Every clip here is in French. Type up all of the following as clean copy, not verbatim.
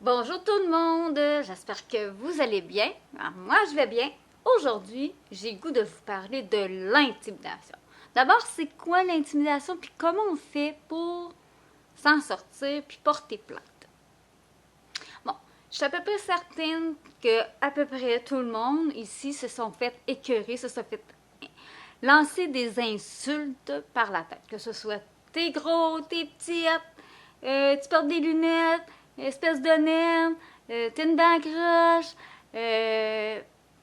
Bonjour tout le monde, j'espère que vous allez bien. Alors, moi je vais bien. Aujourd'hui, j'ai le goût de vous parler de l'intimidation. D'abord, c'est quoi l'intimidation puis comment on fait pour s'en sortir puis porter plainte? Bon, je suis à peu près certaine que à peu près tout le monde ici se sont fait écœurer, se sont fait lancer des insultes par la tête, que ce soit t'es gros, t'es petite, tu portes des lunettes, espèce de naine, t'es une dent croche,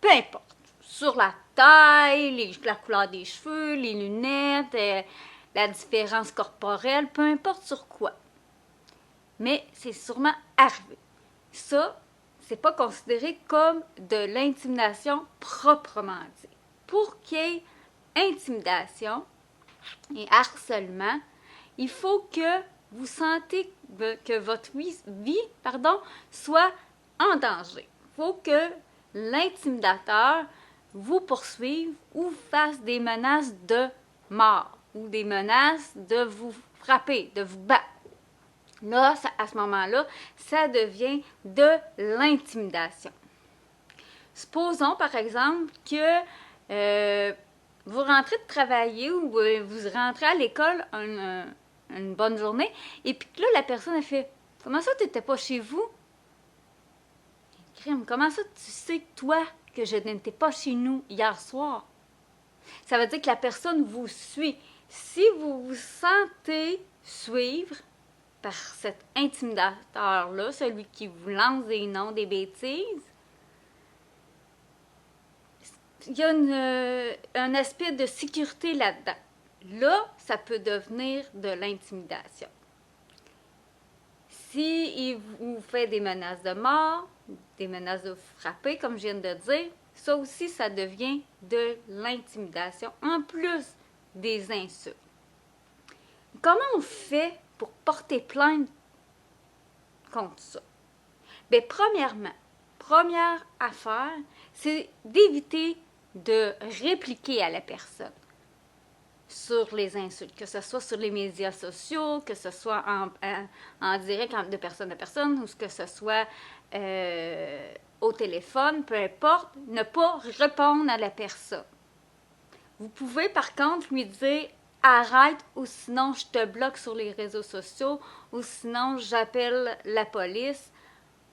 peu importe. Sur la taille, la couleur des cheveux, les lunettes, la différence corporelle, peu importe sur quoi. Mais c'est sûrement arrivé. Ça, c'est pas considéré comme de l'intimidation proprement dit. Pour qu'il y ait intimidation et harcèlement, il faut que vous sentez que votre vie soit en danger. Il faut que l'intimidateur vous poursuive ou fasse des menaces de mort ou des menaces de vous frapper, de vous battre. Là, à ce moment-là, ça devient de l'intimidation. Supposons, par exemple, que vous rentrez de travailler ou vous rentrez à l'école une bonne journée, et puis là, la personne a fait « Comment ça, tu n'étais pas chez vous? » Crime, comment ça, tu sais, toi, que je n'étais pas chez nous hier soir? Ça veut dire que la personne vous suit. Si vous vous sentez suivre par cet intimidateur-là, celui qui vous lance des noms, des bêtises, il y a un aspect de sécurité là-dedans. Là, ça peut devenir de l'intimidation. Si il vous fait des menaces de mort, des menaces de frapper, comme je viens de dire, ça aussi, ça devient de l'intimidation, en plus des insultes. Comment on fait pour porter plainte contre ça? Bien, premièrement, première affaire, c'est d'éviter de répliquer à la personne sur les insultes, que ce soit sur les médias sociaux, que ce soit en direct de personne à personne, ou que ce soit au téléphone, peu importe, ne pas répondre à la personne. Vous pouvez par contre lui dire « Arrête » ou sinon « Je te bloque sur les réseaux sociaux » ou sinon « J'appelle la police »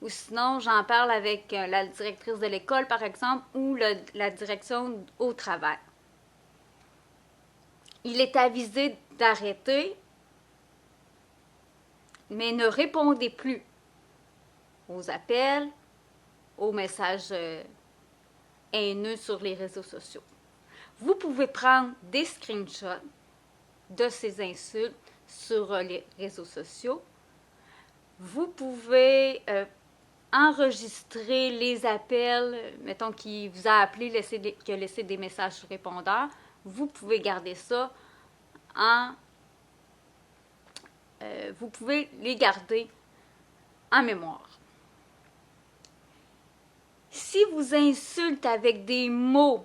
ou sinon j'en parle avec la directrice de l'école par exemple ou la direction au travail. Il est avisé d'arrêter, mais ne répondez plus aux appels, aux messages haineux sur les réseaux sociaux. Vous pouvez prendre des screenshots de ces insultes sur les réseaux sociaux. Vous pouvez enregistrer les appels, mettons qu'il vous a appelé, qu'il a laissé des messages sur répondeur. Vous pouvez garder ça vous pouvez les garder en mémoire. Si vous insultez avec des mots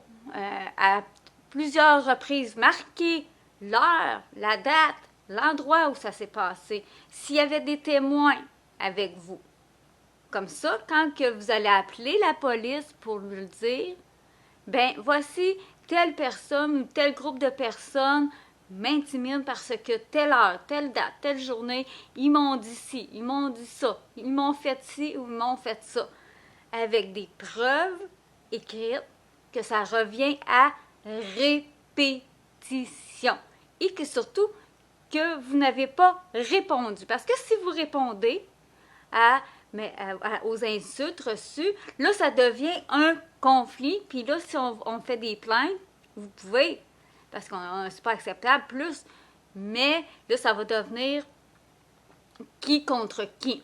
à plusieurs reprises, marquez l'heure, la date, l'endroit où ça s'est passé, s'il y avait des témoins avec vous. Comme ça, quand que vous allez appeler la police pour lui dire, ben voici telle personne ou tel groupe de personnes m'intimident parce que telle heure, telle date, telle journée, ils m'ont dit ci, ils m'ont dit ça, ils m'ont fait ci ou ils m'ont fait ça. Avec des preuves écrites que ça revient à répétition. Et que surtout, que vous n'avez pas répondu. Parce que si vous répondez aux insultes reçues, là, ça devient un conflit. Puis là, si on fait des plaintes, vous pouvez, parce que c'est pas acceptable plus, mais là, ça va devenir qui contre qui.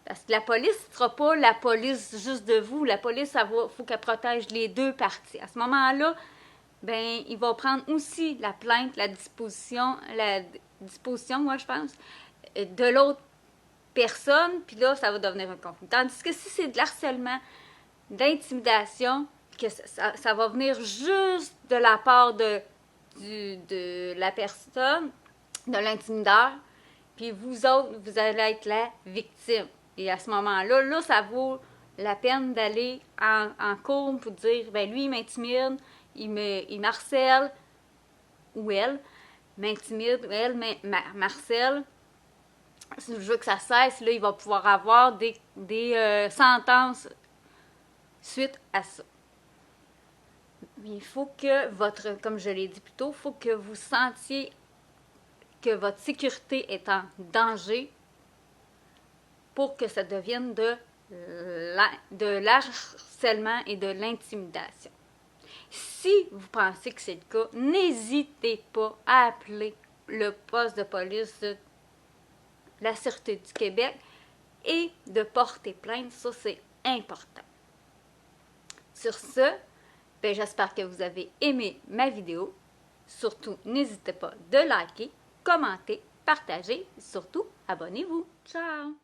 Parce que la police ne sera pas la police juste de vous. La police, il faut qu'elle protège les deux parties. À ce moment-là, ben, il va prendre aussi la plainte, la disposition, moi je pense, de l'autre personne, puis là, ça va devenir un conflit. Tandis que si c'est de l'harcèlement, d'intimidation, que ça va venir juste de la part de la personne, de l'intimidateur, puis vous autres, vous allez être la victime. Et à ce moment-là, là, ça vaut la peine d'aller en cours pour dire, ben lui, il m'intimide, il m'harcèle, ou elle m'intimide, ou elle m'harcèle. Si je veux que ça cesse, là, il va pouvoir avoir des sentences suite à ça. Mais il faut que comme je l'ai dit plus tôt, il faut que vous sentiez que votre sécurité est en danger pour que ça devienne de l'harcèlement et de l'intimidation. Si vous pensez que c'est le cas, n'hésitez pas à appeler le poste de police de la Sûreté du Québec et de porter plainte. Ça, c'est important. Sur ce, ben, j'espère que vous avez aimé ma vidéo. Surtout, n'hésitez pas de liker, commenter, partager et surtout, abonnez-vous. Ciao!